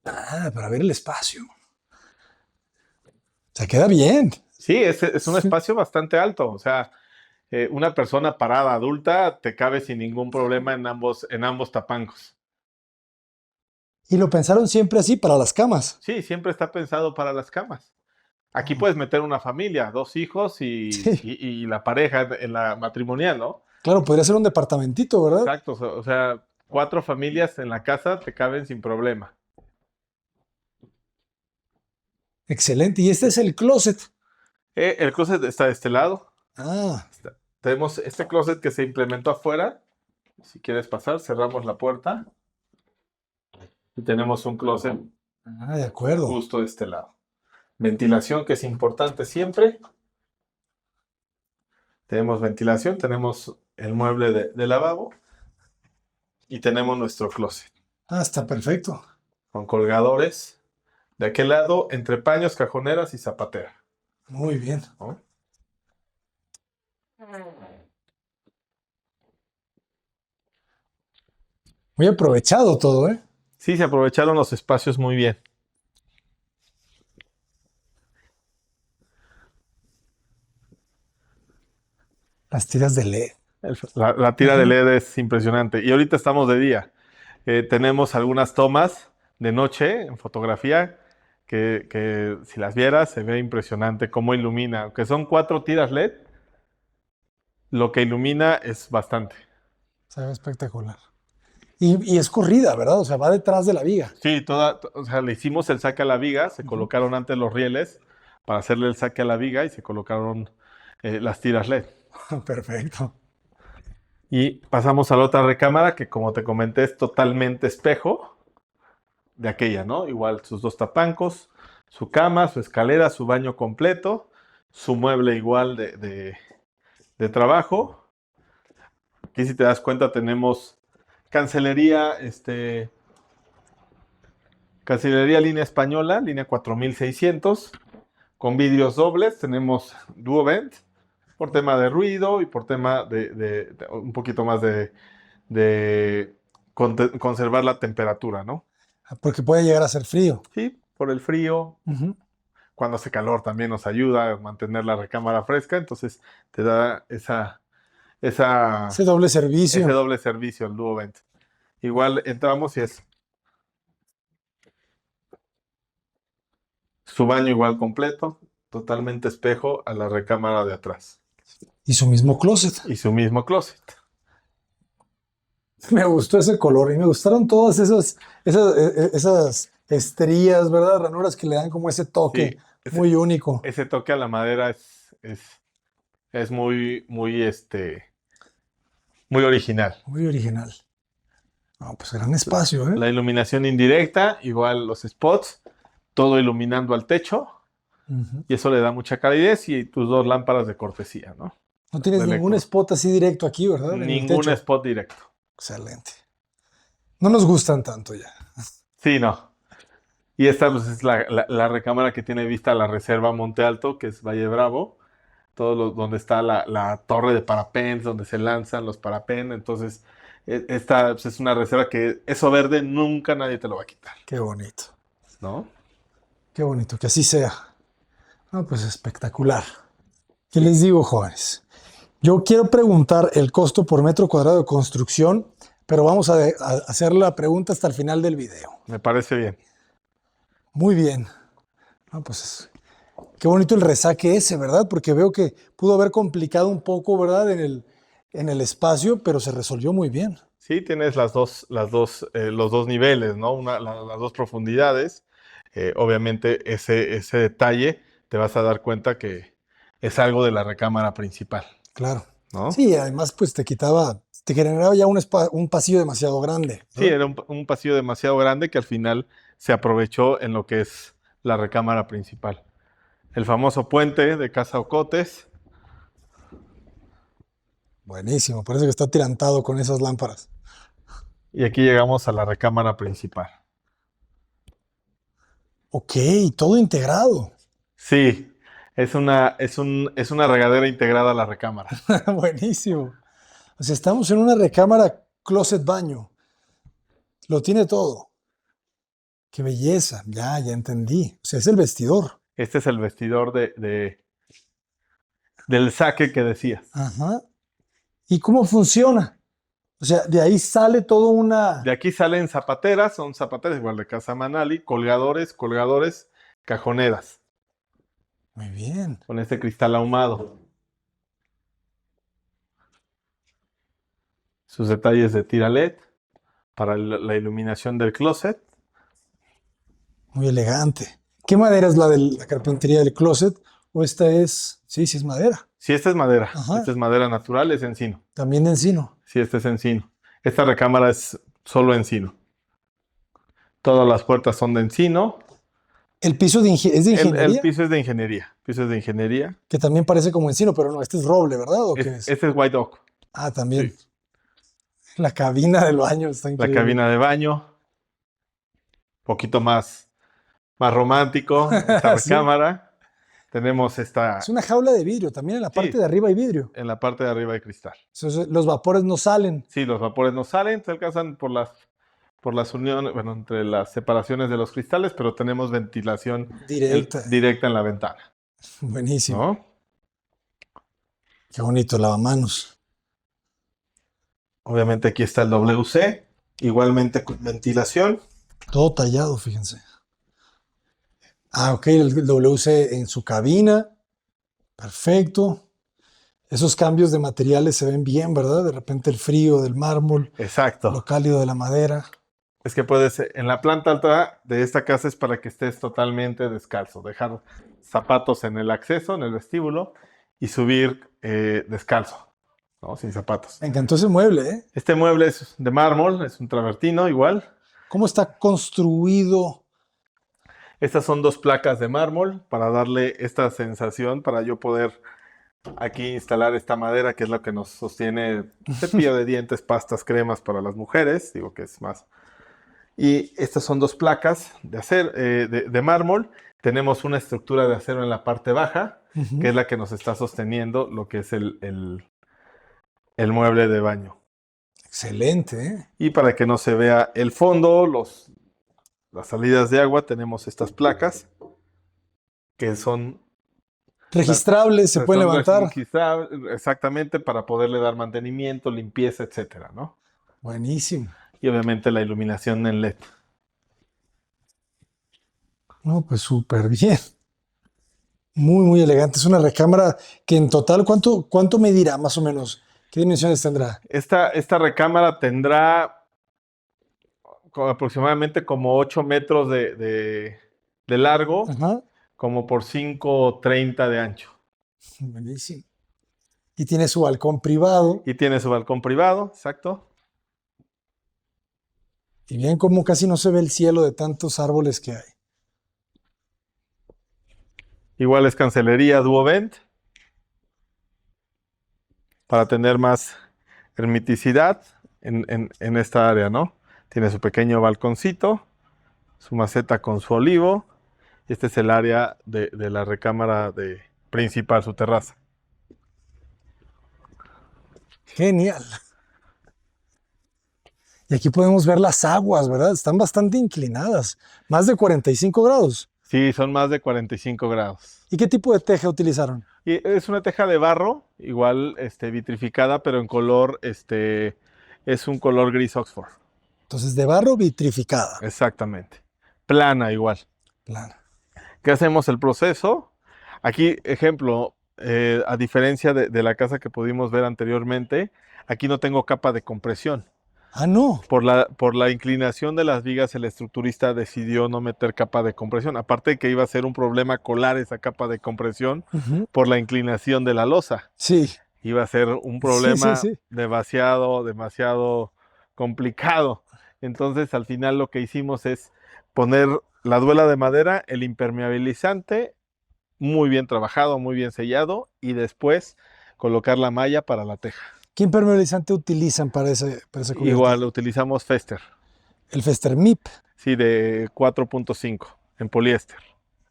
Ah, para ver el espacio. Se queda bien. Sí, es un espacio bastante alto, o sea, una persona parada adulta te cabe sin ningún problema en ambos tapancos. Y lo pensaron siempre así para las camas. Sí, siempre está pensado para las camas. Aquí puedes meter una familia, 2 hijos Sí, y la pareja en la matrimonial, ¿no? claro, podría ser un departamentito, ¿verdad? Exacto, o sea, 4 familias en la casa te caben sin problema. Excelente. Y este es el closet. El closet está de este lado. Ah, Tenemos este closet que se implementó afuera. Si quieres pasar, cerramos la puerta y tenemos un closet de acuerdo. justo de este lado. Ventilación, que es importante siempre. Tenemos ventilación, tenemos el mueble de lavabo y tenemos nuestro closet Ah, está perfecto. con colgadores. De aquel lado, entre paños, cajoneras y zapatera, Muy bien. ¿no? Muy aprovechado todo, ¿eh? Sí, se aprovecharon los espacios muy bien. Las tiras de LED. La tira de Ajá. LED es impresionante. Y ahorita estamos de día. Tenemos algunas tomas de noche en fotografía que si las vieras se ve impresionante cómo ilumina. Aunque son 4 tiras LED, lo que ilumina es bastante. Se ve espectacular. Y es corrida, ¿verdad? O sea, va detrás de la viga. Sí, o sea, le hicimos el saque a la viga, se colocaron antes los rieles para hacerle el saque a la viga y se colocaron las tiras LED. Perfecto. Y pasamos a la otra recámara que, como te comenté, es totalmente espejo de aquella, ¿no? Igual sus 2 tapancos, su cama, su escalera, su baño completo, su mueble igual de trabajo. Aquí, si te das cuenta, tenemos cancelería, cancelería línea española, línea 4600, con vidrios dobles. Tenemos Duovent por tema de ruido y por tema de un poquito más de conservar la temperatura, ¿no? Porque puede llegar a ser frío. Sí, por el frío. Ujú. Cuando hace calor también nos ayuda a mantener la recámara fresca, entonces te da Ese doble ese servicio. doble servicio el Duovent. Igual entramos y es su baño igual completo, totalmente espejo a la recámara de atrás. Y su mismo closet. Y su mismo closet. Me gustó ese color y me gustaron todas esas estrías, ¿verdad? Ranuras que le dan como ese toque Sí, muy único. ese toque a la madera es muy, muy, muy original. Muy original. No, pues gran espacio, ¿eh? La iluminación indirecta, igual los spots, todo iluminando al techo, Ujú. y eso le da mucha calidez y tus 2 lámparas de cortesía, ¿no? No tienes De ningún electro. spot así directo aquí, ¿verdad? En el Ningún techo. spot directo. Excelente. No nos gustan tanto ya. Sí, no. Y esta pues, es la recámara que tiene vista a la reserva Monte Alto, que es Valle Bravo, donde está la torre de parapents, donde se lanzan los parapents. Entonces, esta pues, es una reserva que eso verde nunca nadie te lo va a quitar, Qué bonito. ¿no? Qué bonito, que así sea. No, pues espectacular. ¿Qué les digo, jóvenes? Yo quiero preguntar el costo por metro cuadrado de construcción, pero vamos a hacer la pregunta hasta el final del video. Me parece bien. Muy bien. No, pues qué bonito el resaque ese, ¿verdad? Porque veo que pudo haber complicado un poco, ¿verdad? En el espacio, pero se resolvió muy bien. Sí, tienes los dos niveles, ¿no? Las 2 profundidades. Obviamente ese detalle te vas a dar cuenta que es algo de la recámara principal, Claro. ¿no? Sí, además, pues te generaba ya un pasillo demasiado grande, Sí, ¿verdad? era un pasillo demasiado grande que al final se aprovechó en lo que es la recámara principal. El famoso puente de Casa Ocotes. Buenísimo, parece que está tirantado con esas lámparas. Y aquí llegamos a la recámara principal. Ok, todo integrado. Sí, es una regadera integrada a la recámara. Buenísimo. O sea, estamos en una recámara closet baño. Lo tiene todo. Qué belleza. Ya entendí. O sea, es el vestidor. Este es el vestidor del saque que decías. Ajá. ¿Y cómo funciona? O sea, de ahí sale todo una... De aquí salen zapateras, son zapateras igual de Casa Manali, colgadores, cajoneras, Muy bien. con este cristal ahumado. Sus detalles de tira LED para la iluminación del closet. Muy elegante. ¿Qué madera es la de la carpintería del closet? ¿O esta es...? Sí, sí es madera. Sí, esta es madera. Ajá. Esta es madera natural, es encino. También de encino. Sí, este es encino. Esta recámara es solo encino. Todas las puertas son de encino. El piso es de El ingeniería, piso es de ingeniería. Piso es de ingeniería. que también parece como encino, pero no, este es roble, ¿verdad? ¿O qué es? Este es White Oak. Ah, también. Sí. La cabina del baño está La increíble. cabina de baño. Poquito más romántico. Esta Sí. recámara. Tenemos esta Es una jaula de vidrio, también en la parte Sí. de arriba hay vidrio. en la parte de arriba de cristal. Entonces, los vapores no salen. Sí, los vapores no salen, se alcanzan por las uniones, bueno, entre las separaciones de los cristales, pero tenemos ventilación Directa. directa en la ventana, Buenísimo. ¿no? Qué bonito, lavamanos. Obviamente aquí está el WC, igualmente con ventilación. Todo tallado, fíjense. Ah, ok, el WC en su cabina. Perfecto. Esos cambios de materiales se ven bien, ¿verdad? De repente el frío del mármol, Exacto. lo cálido de la madera. Es que puedes, en la planta alta de esta casa es para que estés totalmente descalzo, dejar zapatos en el acceso, en el vestíbulo, y subir descalzo, ¿no? Sin zapatos. Me encantó ese mueble, ¿eh? Este mueble es de mármol, es un travertino igual. ¿Cómo está construido? Estas son 2 placas de mármol para darle esta sensación, para yo poder aquí instalar esta madera que es lo que nos sostiene cepillo de dientes, pastas, cremas para las mujeres, digo que es más. Y estas son 2 placas de mármol. Tenemos una estructura de acero en la parte baja, que es la que nos está sosteniendo lo que es el mueble de baño. Excelente, ¿eh? Y para que no se vea el fondo, las salidas de agua, tenemos estas placas que son Registrables, se pueden levantar. exactamente para poderle dar mantenimiento, limpieza, etcétera, ¿no? Buenísimo. Y obviamente la iluminación en LED. No, pues súper bien. Muy, muy elegante. Es una recámara que en total, ¿cuánto medirá más o menos? ¿Qué dimensiones tendrá? Esta recámara tendrá aproximadamente como 8 metros de largo, Ajá. como por 5,30 de ancho. Buenísimo. Y tiene su balcón privado. Y tiene su balcón privado, exacto. Y bien como casi no se ve el cielo de tantos árboles que hay. Igual es cancelería Duovent para tener más hermeticidad en esta área, ¿no? Tiene su pequeño balconcito, su maceta con su olivo. Y este es el área de la recámara principal, su terraza. Genial. Y aquí podemos ver las aguas, ¿verdad? Están bastante inclinadas. Más de 45 grados. Sí, son más de 45 grados. ¿Y qué tipo de teja utilizaron? Y es una teja de barro, igual vitrificada, pero en color, es un color gris Oxford. Entonces, de barro vitrificada. Exactamente. Plana igual. Plana. ¿Qué hacemos el proceso? Aquí, ejemplo, a diferencia de la casa que pudimos ver anteriormente, aquí no tengo capa de compresión. Ah, no. Por la inclinación de las vigas, el estructurista decidió no meter capa de compresión. Aparte de que iba a ser un problema colar esa capa de compresión por la inclinación de la losa. Sí. Iba a ser un problema Sí. demasiado complicado. Entonces, al final lo que hicimos es poner la duela de madera, el impermeabilizante, muy bien trabajado, muy bien sellado, y después colocar la malla para la teja. ¿Qué impermeabilizante utilizan para esa cubierta? Igual utilizamos Fester. El Fester MIP. Sí, de 4.5 en poliéster.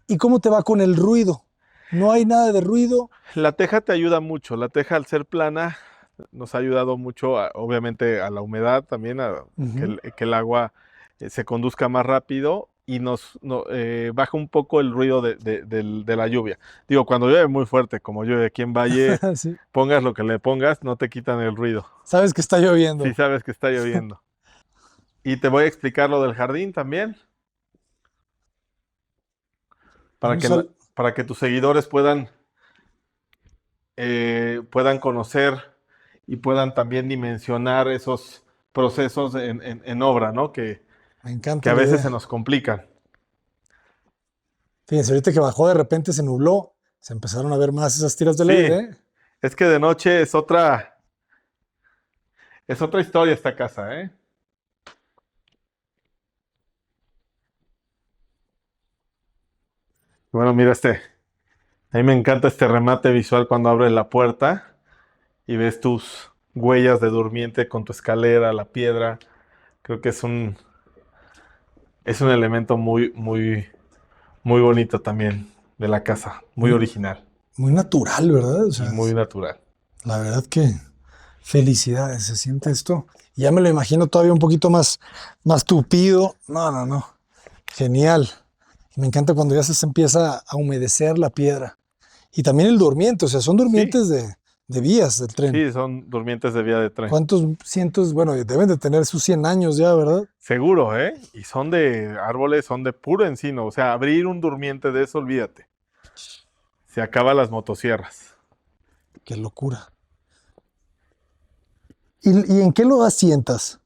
¿Y cómo te va con el ruido? ¿No hay nada de ruido? La teja te ayuda mucho. La teja, al ser plana, nos ha ayudado mucho, obviamente, a la humedad también, que el agua se conduzca más rápido, y baja un poco el ruido de la lluvia. Digo, cuando llueve muy fuerte, como llueve aquí en Valle, Sí. pongas lo que le pongas, no te quitan el ruido. Sabes que está lloviendo. Sí sabes que está lloviendo. Y te voy a explicar lo del jardín también, para Vamos que, al- para que tus seguidores puedan conocer y puedan también dimensionar esos procesos en obra, ¿no? Me Que encanta a la veces se idea. nos complican. Fíjense, ahorita que bajó, de repente se nubló. Se empezaron a ver más esas tiras de LED, Sí, ¿eh? es que de noche es otra historia esta casa, ¿eh? Bueno, mira a mí me encanta este remate visual cuando abres la puerta y ves tus huellas de durmiente con tu escalera, la piedra. Creo que es un elemento muy, muy, muy bonito también de la casa, muy Muy, original muy natural, ¿verdad? O y sea, muy natural. la verdad que felicidades, se siente esto. Ya me lo imagino todavía un poquito más tupido. No, no, no. Genial. Me encanta cuando ya se empieza a humedecer la piedra. Y también el durmiente, o sea, son Sí, durmientes de vías del tren. sí, son durmientes de vía de tren. ¿Cuántos cientos? Bueno, deben de tener sus 100 años ya, ¿verdad? Seguro, ¿eh? Y son de árboles, son de puro encino. O sea, abrir un durmiente de eso, olvídate. Se acaban las motosierras. Qué locura. ¿Y en qué lo asientas?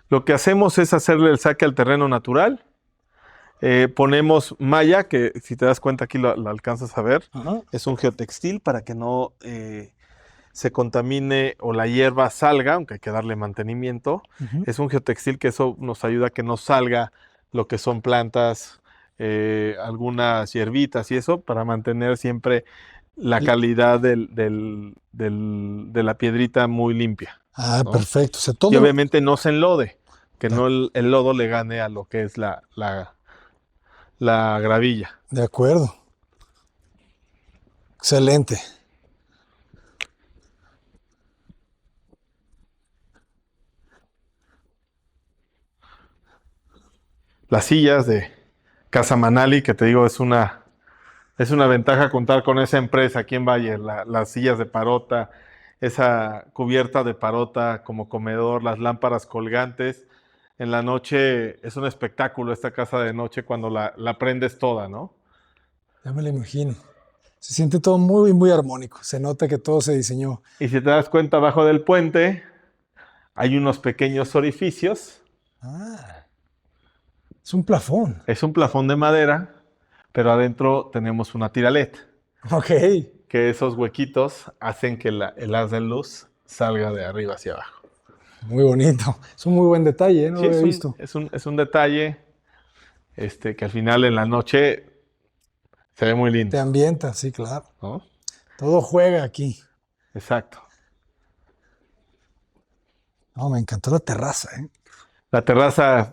Lo que hacemos es hacerle el saque al terreno natural. Ponemos malla, que si te das cuenta aquí lo alcanzas a ver. Ajá. Es un geotextil para que no se contamine o la hierba salga, aunque hay que darle mantenimiento. Ujú. Es un geotextil que eso nos ayuda a que no salga lo que son plantas, algunas hierbitas y eso, para mantener siempre la El- calidad de la piedrita muy limpia, Ah, ¿no? perfecto. O sea, Y todo lo... obviamente no se enlode, que De, no el lodo le gane a lo que es la gravilla. de acuerdo. Excelente. Las sillas de Casa Manali, que te digo, es una ventaja contar con esa empresa aquí en Valle, las sillas de parota, esa cubierta de parota como comedor, las lámparas colgantes. En la noche es un espectáculo esta casa de noche cuando la prendes toda, ¿no? Ya me lo imagino. Se siente todo muy, muy armónico. Se nota que todo se diseñó. Y si te das cuenta, abajo del puente hay unos pequeños orificios. Ah, es un plafón. Es un plafón de madera, pero adentro tenemos una tiralet, Ok. que esos huequitos hacen que el haz de luz salga de arriba hacia abajo. Muy bonito. Es un muy buen detalle, ¿eh? No Sí, lo había es un, visto. es un, es un detalle que al final en la noche se ve muy Te lindo, ambienta, sí, claro. ¿no? Todo juega aquí. Exacto. No, me encantó la terraza, ¿eh? La terraza,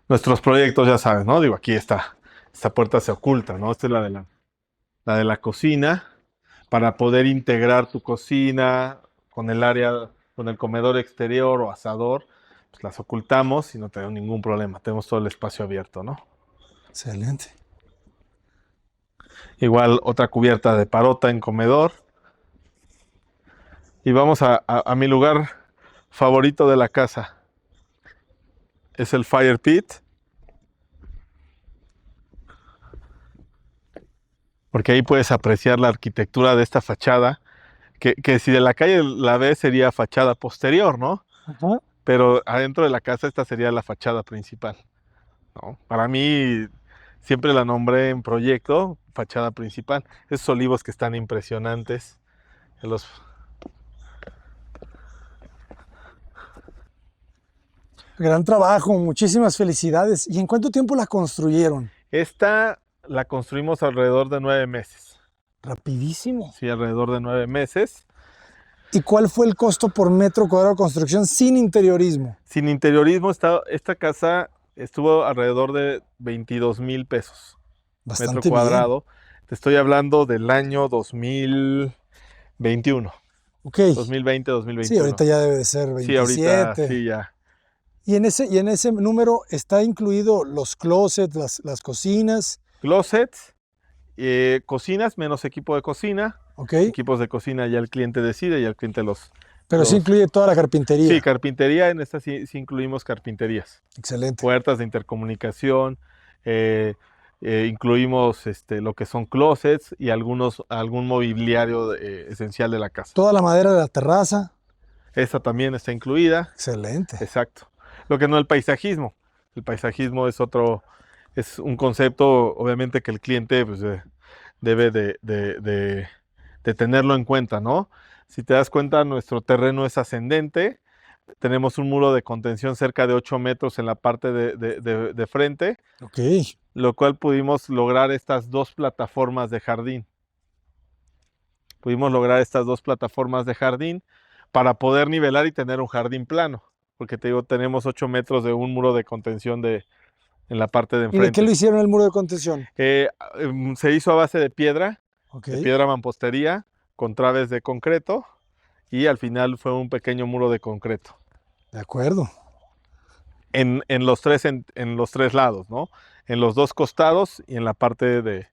nuestros proyectos ya sabes, ¿no? Digo, aquí esta puerta se oculta, ¿no? Esta es la de la cocina, para poder integrar tu cocina con el área, con el comedor exterior o asador, pues las ocultamos y no tenemos ningún problema, tenemos todo el espacio abierto, ¿no? Excelente. Igual otra cubierta de parota en comedor. Y vamos a mi lugar favorito de la casa. Es el fire pit. Porque ahí puedes apreciar la arquitectura de esta fachada. Que si de la calle la ves sería fachada posterior, ¿no? Ajá. Pero adentro de la casa esta sería la fachada principal, ¿no? Para mí siempre la nombré en proyecto fachada principal. Esos olivos que están impresionantes. Los, Gran trabajo, muchísimas felicidades. ¿Y en cuánto tiempo la construyeron? esta la construimos alrededor de 9 meses. Rapidísimo. Sí, alrededor de 9 meses. ¿Y cuál fue el costo por metro cuadrado de construcción sin interiorismo? Sin interiorismo, esta casa estuvo alrededor de 22,000 pesos metro Bastante bien. cuadrado. Te estoy hablando del año 2021, Ok. 2020, Sí, 2021. ahorita ya debe de ser Sí, ahorita 27. sí, Y en ese número está incluido los closets, las cocinas. Closets, cocinas menos equipo de cocina. Ok. Equipos de cocina ya el cliente decide y el cliente Pero sí incluye toda la carpintería. Sí, carpintería, en esta sí incluimos carpinterías. Excelente. Puertas de intercomunicación, incluimos lo que son closets y algún mobiliario esencial de la casa. Toda la madera de la terraza. Esa también está incluida. Excelente. Exacto. Lo que no el paisajismo. El paisajismo es un concepto, obviamente, que el cliente pues, debe de tenerlo en cuenta, ¿no? Si te das cuenta, nuestro terreno es ascendente. Tenemos un muro de contención cerca de 8 metros en la parte de frente, Ok. lo cual pudimos lograr estas dos plataformas de jardín. Pudimos lograr estas dos plataformas de jardín para poder nivelar y tener un jardín plano, porque te digo, tenemos 8 metros de un muro de contención en la parte de ¿Y enfrente. de qué lo hicieron el muro de contención? Se hizo a base de piedra, Ok. de piedra mampostería, con traves de concreto, y al final fue un pequeño muro de concreto. De acuerdo. En los tres lados, ¿no? En los dos costados y en la parte de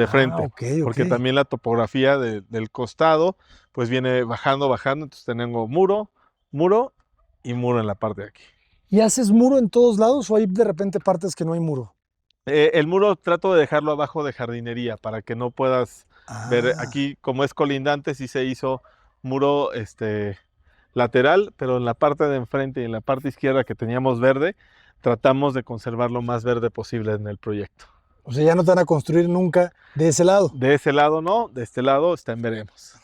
frente. Ok. Porque también la topografía del costado, pues viene bajando, entonces tenemos muro y muro en la parte de aquí. ¿Y haces muro en todos lados o hay de repente partes que no hay muro? El muro trato de dejarlo abajo de jardinería para que no puedas ver aquí, como es colindante, sí se hizo muro lateral, pero en la parte de enfrente y en la parte izquierda que teníamos verde, tratamos de conservar lo más verde posible en el proyecto. O sea, ya no te van a construir nunca de ese lado. De ese lado no, de este lado está en veremos.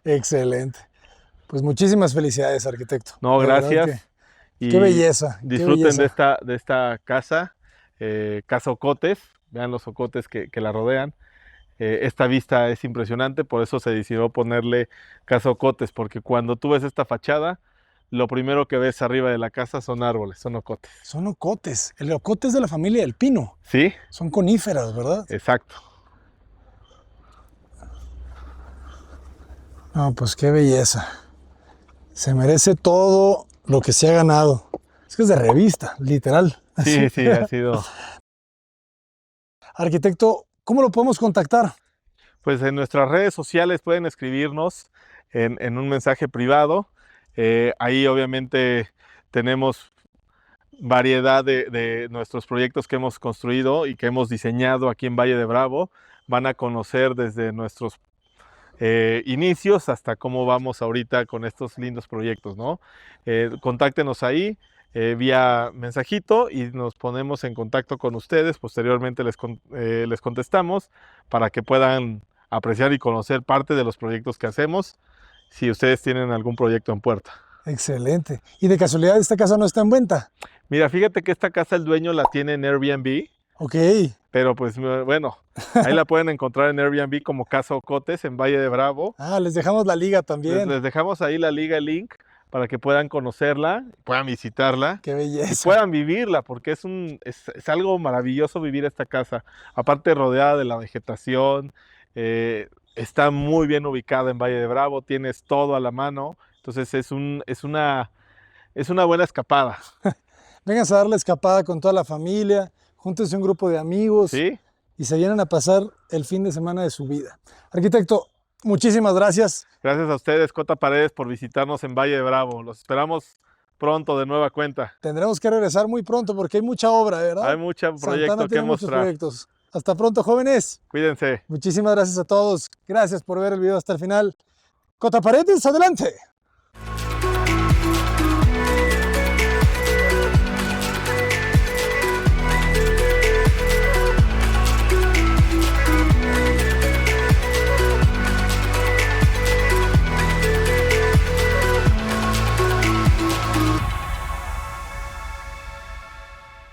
Excelente. Pues muchísimas felicidades, arquitecto. No, De verdad gracias. Qué belleza. Disfruten qué belleza. de esta casa, Casa Ocotes. Vean los ocotes que la rodean. Esta vista es impresionante, por eso se decidió ponerle Casa Ocotes, porque cuando tú ves esta fachada, lo primero que ves arriba de la casa son árboles, son ocotes. Son ocotes. El ocote es de la familia del pino. ¿Sí? Son coníferas, ¿verdad? Exacto. No, pues qué belleza. Se merece todo lo que se ha ganado. Es que es de revista, literal. Sí, sí, ha sido. Arquitecto, ¿cómo lo podemos contactar? Pues en nuestras redes sociales pueden escribirnos en un mensaje privado. Ahí obviamente tenemos variedad de nuestros proyectos que hemos construido y que hemos diseñado aquí en Valle de Bravo. Van a conocer desde nuestros inicios hasta cómo vamos ahorita con estos lindos proyectos, ¿no? Contáctenos ahí vía mensajito y nos ponemos en contacto con ustedes. Posteriormente les contestamos para que puedan apreciar y conocer parte de los proyectos que hacemos si ustedes tienen algún proyecto en puerta. Excelente. ¿Y de casualidad esta casa no está en venta? Mira, fíjate que esta casa el dueño la tiene en Airbnb. Ok. Pero pues bueno, ahí la pueden encontrar en Airbnb como Casa Ocotes en Valle de Bravo. Les dejamos la liga también. Les dejamos ahí la liga, el link, para que puedan conocerla, puedan visitarla. Qué belleza. Y puedan vivirla, porque es algo maravilloso vivir esta casa. Aparte rodeada de la vegetación, está muy bien ubicada en Valle de Bravo, tienes todo a la mano. Entonces es una buena escapada. Vengas a dar la escapada con toda la familia, júntense un grupo de amigos. ¿Sí? Y se vienen a pasar el fin de semana de su vida. Arquitecto, muchísimas gracias. Gracias a ustedes, Cota Paredes, por visitarnos en Valle de Bravo. Los esperamos pronto de nueva cuenta. Tendremos que regresar muy pronto porque hay mucha obra, ¿verdad? Hay mucho proyecto que mostrar. Proyectos. Hasta pronto, jóvenes. Cuídense. Muchísimas gracias a todos. Gracias por ver el video hasta el final. Cota Paredes, adelante.